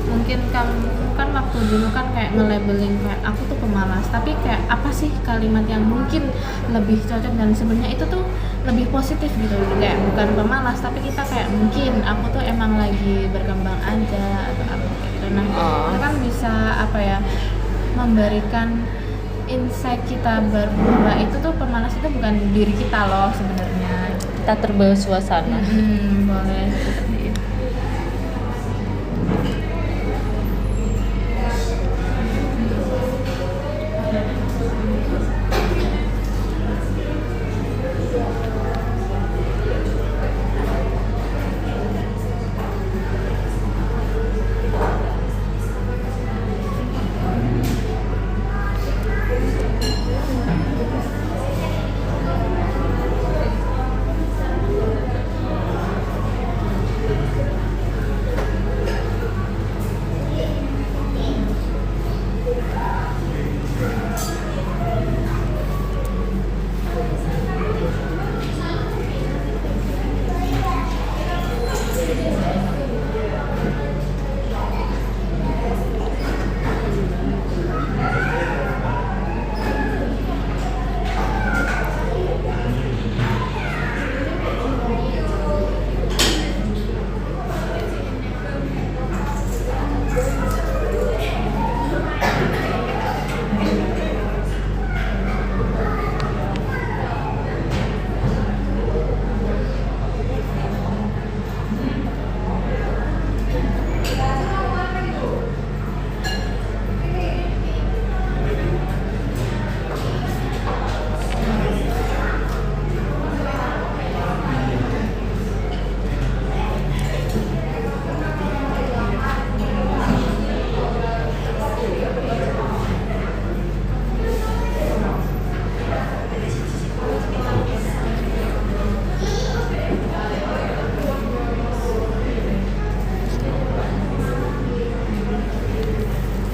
Mungkin kamu kan waktu dulu kan kayak nge-labeling kayak aku tuh pemalas, tapi kayak apa sih kalimat yang mungkin lebih cocok dan sebenarnya itu tuh lebih positif gitu, kayak bukan pemalas tapi kita kayak mungkin aku tuh emang lagi berkembang aja atau apa kayak gitu. Nah, itu kan bisa apa ya, memberikan insight kita bahwa itu tuh pemalas itu bukan diri kita loh sebenarnya. Kita terbawa suasana. Boleh seperti itu.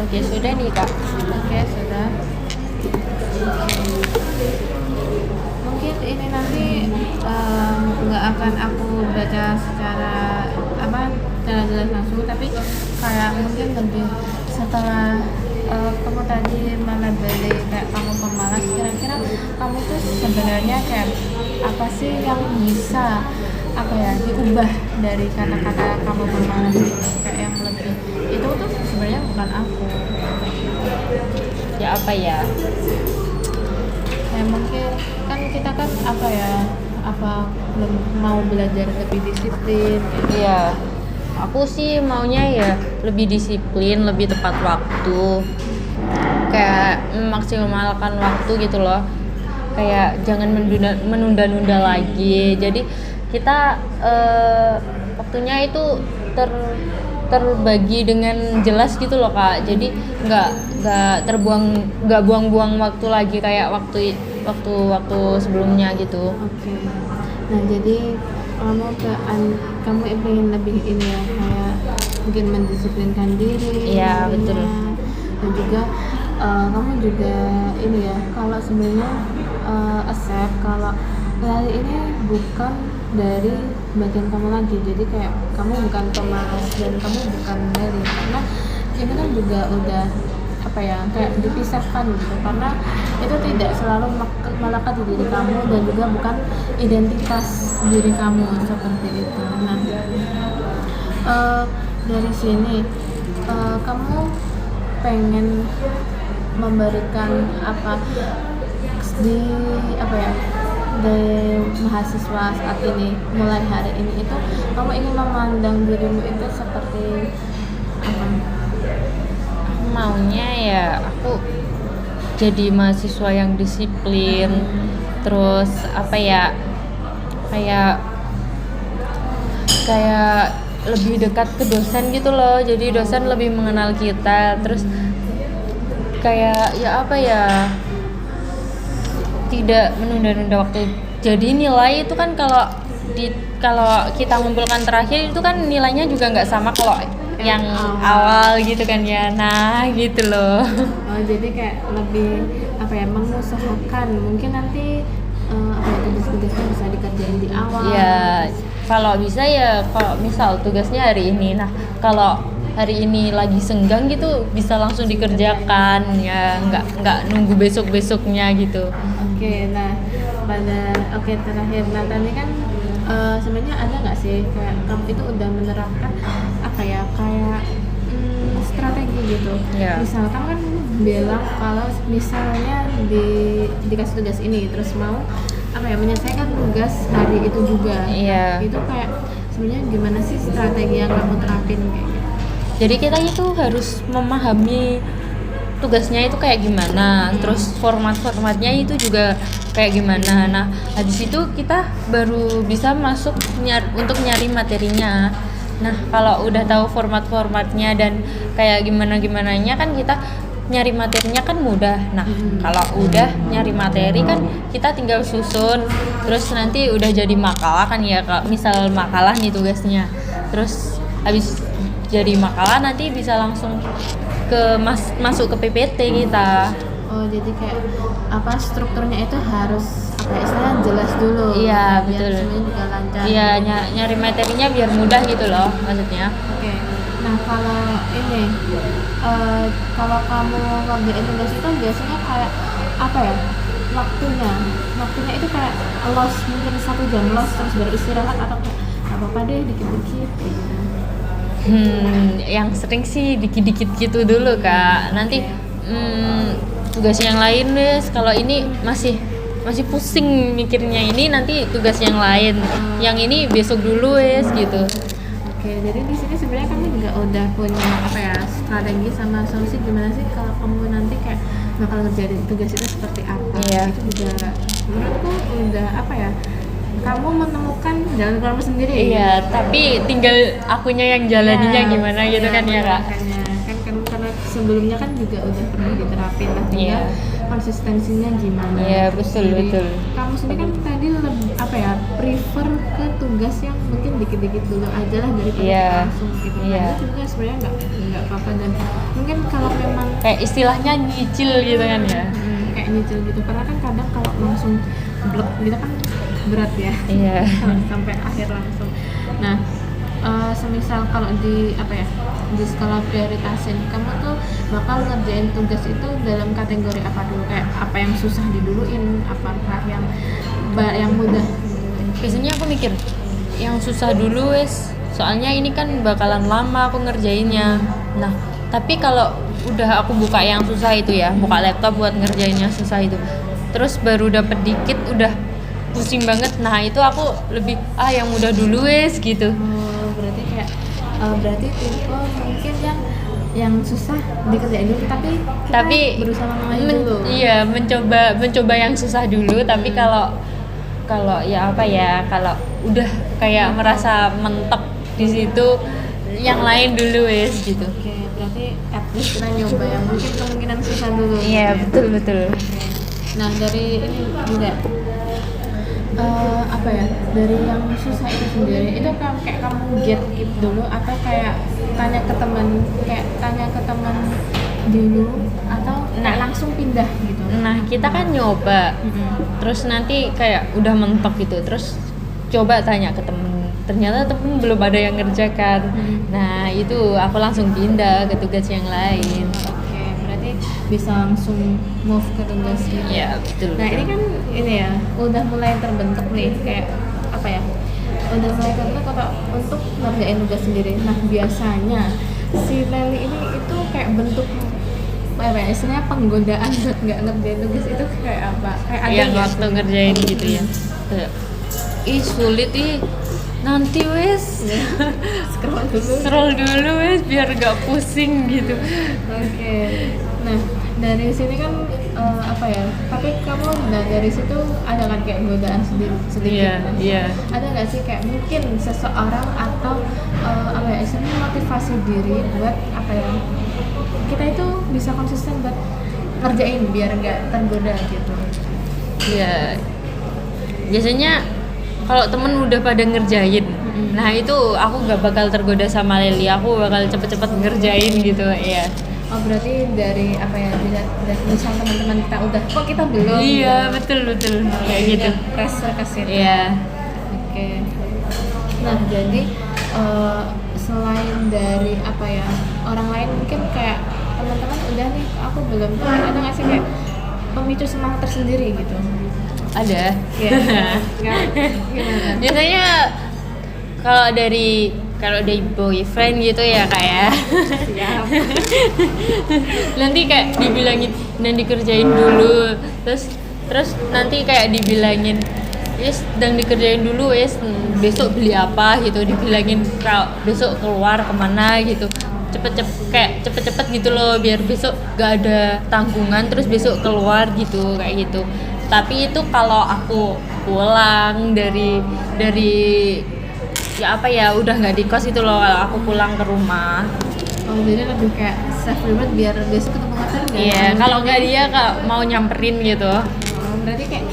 Oke, sudah nih kak. Oke, sudah. Mungkin ini nanti nggak akan aku baca secara jelas langsung, tapi kayak mungkin lebih setelah kamu tadi melabeli kayak kamu pemalas, kira-kira kamu tuh sebenarnya kayak apa sih yang bisa diubah dari kata-kata kamu pemalas itu, kayak yang lebih itu tuh sebenarnya bukan aku. Ya apa ya? Ya mungkin kan kita kan belum mau belajar lebih disiplin gitu. Iya, aku sih maunya ya lebih disiplin, lebih tepat waktu, kayak memaksimalkan waktu gitu loh, kayak jangan menunda-nunda lagi. Jadi kita waktunya itu terbagi dengan jelas gitu loh kak. Jadi nggak buang-buang waktu lagi kayak waktu sebelumnya gitu. Oke. Nah jadi kamu ingin lebih ini ya, kayak mungkin mendisiplinkan diri. Iya betul. Dan juga kamu juga ini ya, kalau sebenarnya accept kalau Lely ini bukan dari bagian kamu lagi, jadi kayak kamu bukan pemalas dan kamu bukan Lely, karena ini kan juga udah apa ya kayak dipisahkan gitu karena itu tidak selalu melekat di diri kamu dan juga bukan identitas diri kamu seperti itu. Nah, dari sini kamu pengen memberikan apa di apa ya di mahasiswa saat ini mulai hari ini itu kamu ingin memandang dirimu itu seperti apa? Maunya ya aku jadi mahasiswa yang disiplin, terus apa ya kayak lebih dekat ke dosen gitu loh, jadi dosen lebih mengenal kita, terus kayak ya apa ya tidak menunda-nunda waktu. Jadi nilai itu kan kalau kita ngumpulkan terakhir itu kan nilainya juga nggak sama kalau yang awal gitu kan ya. Nah gitu loh. Oh, jadi kayak lebih apa ya mengusahakan mungkin nanti apa ya tugas-tugasnya bisa dikerjain di awal. Ya kalau bisa ya kalau misal tugasnya hari ini, nah kalau hari ini lagi senggang gitu bisa langsung dikerjakan ya, nggak nunggu besoknya gitu. Oke, nah terakhir, nah tadi kan sebenarnya ada nggak sih kayak kamu itu udah menerapkan apa ya kayak strategi gitu. Yeah. Misalkan kan bilang kalau misalnya dikasih tugas ini terus mau apa ya menyelesaikan tugas hari itu juga. Yeah. Itu kayak sebenarnya gimana sih strategi yang kamu terapin kayak gitu? Jadi kita itu harus memahami tugasnya itu kayak gimana, terus formatnya itu juga kayak gimana. Nah, habis itu kita baru bisa masuk untuk nyari materinya. Nah, kalau udah tahu formatnya dan kayak gimananya kan kita nyari materinya kan mudah. Nah, kalau udah nyari materi kan kita tinggal susun, terus nanti udah jadi makalah kan ya, misal makalah nih tugasnya. Terus habis jadi makalah nanti bisa langsung masuk ke PPT kita. Oh, jadi kayak apa strukturnya itu harus apa istilahnya jelas dulu. Iya, biar betul. semuanya juga lancar. Iya, nyari materinya biar mudah gitu loh maksudnya. Oke. Nah, kalau ini kalau kamu ngerjain tugas itu biasanya kayak apa ya? Waktunya itu kayak los mungkin 1 jam los terus baru istirahat atau apa deh dikit-dikit gitu. Yang sering sih dikit-dikit gitu dulu Kak. Nanti tugas yang lain wes. Kalau ini masih pusing mikirnya, ini nanti tugas yang lain. Yang ini besok dulu wes gitu. Oke, jadi di sini sebenarnya kami juga udah punya apa ya strategi sama solusi gimana sih kalau kamu nanti kayak bakal ngerjain tugas itu seperti apa. Iya. Itu juga menurutku udah apa ya kamu menemukan jalan keluarmu sendiri. Iya, tapi tinggal akunya yang jalaninya gimana gitu kan ya Kak. Karena sebelumnya kan juga udah pernah diterapin lah, tinggal konsistensinya gimana. Iya, betul. Kamu sendiri kan tadi lebih apa ya prefer ke tugas yang mungkin dikit-dikit dulu aja lah daripada langsung gitu. Nah, itu juga sebenarnya nggak apa-apa dan mungkin kalau memang kayak istilahnya nyicil gitu kan ya. Kayak nyicil gitu karena kan kadang kalau langsung blok gitu kan berat ya. Iya. Sampai akhir langsung. Nah, semisal kalau di apa ya di skala prioritasin kamu tuh bakal ngerjain tugas itu dalam kategori apa dulu, kayak apa yang susah diduluin, apakah yang mudah. Biasanya aku mikir yang susah dulu wes, soalnya ini kan bakalan lama aku ngerjainnya. Nah, tapi kalau udah aku buka yang susah itu ya, buka laptop buat ngerjainnya susah itu, terus baru dapet dikit udah pusing banget. Nah, itu aku lebih yang mudah dulu wes gitu. Berarti kayak berarti tipe mungkin yang susah dikerjain dulu tapi berusaha mengulangi dulu. Iya, mencoba yang susah dulu, tapi kalau ya apa ya, kalau udah kayak merasa mentok di situ yang lain dulu wes gitu. Oke, berarti at least kita nyoba yang mungkin kemungkinan susah dulu. Iya, betul. Nah, dari ini juga apa ya dari yang susah itu sendiri itu kayak kamu get it dulu atau kayak tanya ke teman dulu atau langsung pindah gitu. Nah, kita kan nyoba terus nanti kayak udah mentok gitu, terus coba tanya ke ternyata temen belum ada yang ngerjakan. Nah itu aku langsung pindah ke tugas yang lain. Oke, berarti bisa langsung move ke tugas gitu. Iya betul. Nah ini kan ini ya udah mulai terbentuk nih kayak apa ya? Udah mulai terbentuk untuk ngerjain tugas sendiri. Nah biasanya si Leli ini itu kayak bentuk apa ya? Istilahnya penggodaan buat nggak ngerjain tugas itu kayak apa? Kayak ada Yang nggak waktu sih? ngerjain gitu ya. Kayak, ih sulit nanti wes Scroll dulu. dulu wes biar gak pusing gitu. Oke. Nah, dari sini kan apa ya? Tapi kamu dari situ ada kan kayak godaan sedikit. Iya. Ada nggak sih kayak mungkin seseorang atau apa ya? Istilahnya motivasi diri buat apa ya? Kita itu bisa konsisten buat ngerjain biar nggak tergoda gitu. Iya. Biasanya kalau temen udah pada ngerjain, nah itu aku nggak bakal tergoda sama Leli, aku bakal cepet-cepet ngerjain gitu ya. Oh berarti dari apa ya? Dari misal teman-teman kita udah, kok kita belum? Iya betul kayak gitu. Pressure ke situ. Iya. Oke. Nah jadi selain dari apa ya orang lain mungkin kayak teman-teman udah nih aku belum tuh ada nggak sih kayak pemicu semangat tersendiri gitu? Ada. Gimana? Biasanya kalau dari boyfriend gitu ya kayak Siap. nanti kayak dibilangin dan dikerjain dulu, terus nanti kayak dibilangin yes sedang dikerjain dulu yes besok beli apa gitu, dibilangin kalau besok keluar kemana gitu, cepet-cepet gitu loh biar besok gak ada tanggungan terus besok keluar gitu kayak gitu. Tapi itu kalau aku pulang dari ya apa ya udah nggak di kos itu loh, kalau aku pulang ke rumah. Oh jadi lebih kayak self reward biar besok ketemu pacar nggak? Iya, kalau nggak dia mau nyamperin gitu. Oh, berarti kayak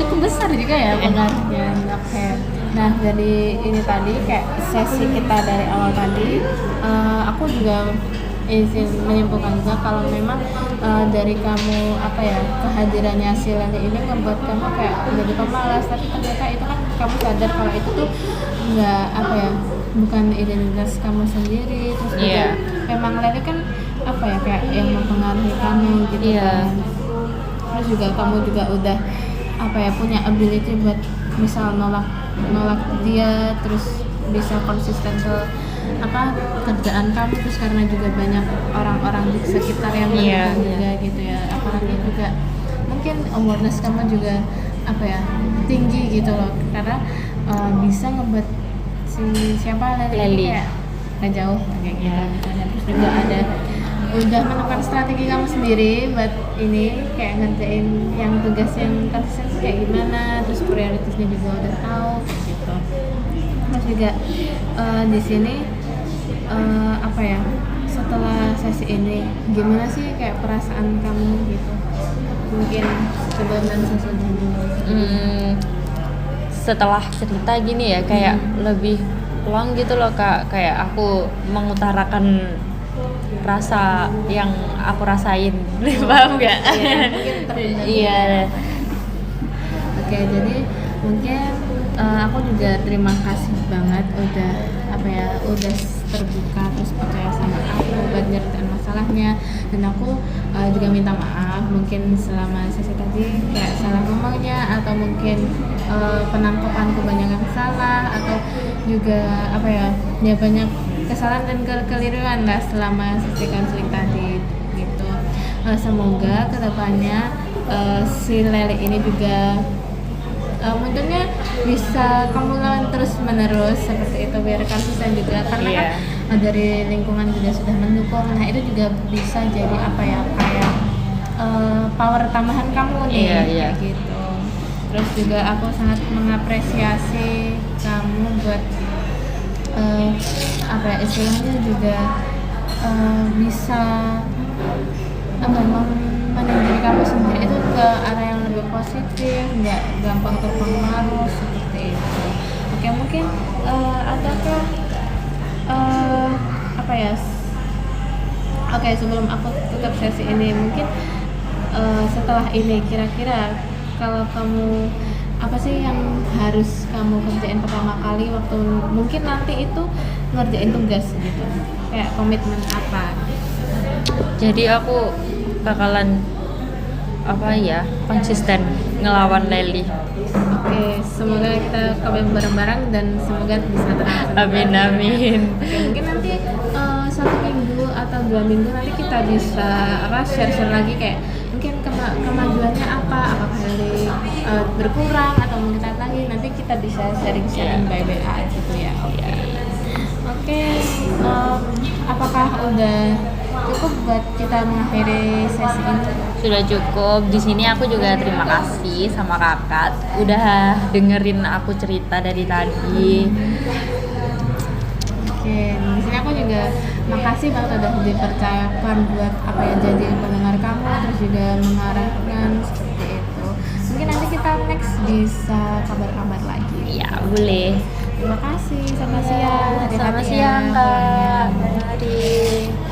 cukup besar juga ya pengaruhnya. Oke. Nah dari ini tadi kayak sesi kita dari awal tadi, aku juga izin menyimpulkan juga kalau memang dari kamu apa ya kehadirannya si Leli ini membuat kamu kayak jadi pemalas, tapi ternyata itu kan kamu sadar kalau itu tuh nggak apa ya bukan identitas kamu sendiri, terus juga memang Leli kan apa ya kayak yang mempengaruhi kamu gitu kan. Terus juga kamu juga udah apa ya punya ability buat misal nolak dia, terus bisa konsisten ke apa kerjaan kamu, terus karena juga banyak orang-orang di sekitar yang mendukung juga gitu ya, apalagi juga mungkin awareness kamu juga apa ya tinggi gitu loh, karena bisa ngebuat si siapa Leli kayak gak jauh kayak gitu misalnya. Terus juga ada udah menemukan strategi kamu sendiri buat ini kayak ngerjain yang tugas yang konsisten kayak gimana, terus prioritasnya juga udah tahu gitu. Terus juga di sini apa ya setelah sesi ini gimana sih kayak perasaan kamu gitu, mungkin sebelum dan sesudahnya. Setelah cerita gini ya kayak lebih long gitu loh Kak, kayak aku mengutarakan rasa yang aku rasain. Paham nggak? Iya. Oke, jadi mungkin aku juga terima kasih banget udah apa ya udah terbuka terus percaya sama aku buat nyeritain masalahnya, dan aku juga minta maaf mungkin selama sesi tadi kayak salah ngomongnya atau mungkin penangkapan kebanyakan salah atau juga apa ya banyak kesalahan dan kekeliruan lah selama sesi konseling tadi gitu. Semoga kedepannya si Leli ini juga mungkinnya bisa kamu lawan terus menerus seperti itu biar konsisten juga, karena kan dari lingkungan juga sudah mendukung. Nah itu juga bisa jadi apa ya kayak power tambahan kamu nih kayak gitu. Terus juga aku sangat mengapresiasi kamu buat apa ya istilahnya juga bisa menjadi kamu sendiri itu ke arah yang lebih positif, nggak gampang terpengaruh seperti itu. Oke, mungkin adakah apa ya oke sebelum aku tutup sesi ini mungkin setelah ini kira-kira kalau kamu apa sih yang harus kamu kerjain pertama kali waktu mungkin nanti itu ngerjain tugas gitu, kayak komitmen apa? Jadi aku bakalan apa ya, konsisten ngelawan Leli. Oke, semoga kita komen bareng-bareng dan semoga bisa tenang. Amin amin. Oke, mungkin nanti 1 minggu atau 2 minggu nanti kita bisa share-share lagi kayak mungkin kemajuannya apa, apakah dari berkurang atau meningkat lagi, nanti kita bisa sharing-sharing by WA gitu ya. Oke, apakah udah cukup buat kita mengakhiri sesi ini? Sudah cukup. Di sini aku juga terima kasih sama kakak udah dengerin aku cerita dari tadi. Oke, di sini aku juga makasih banget udah dipercayakan buat apa ya, jadi pendengar kamu, terus juga mengarahkan seperti itu. Mungkin nanti kita next bisa kabar-kabar lagi. Ya boleh. Terima kasih. Selamat siang. Selamat siang kak. Mari.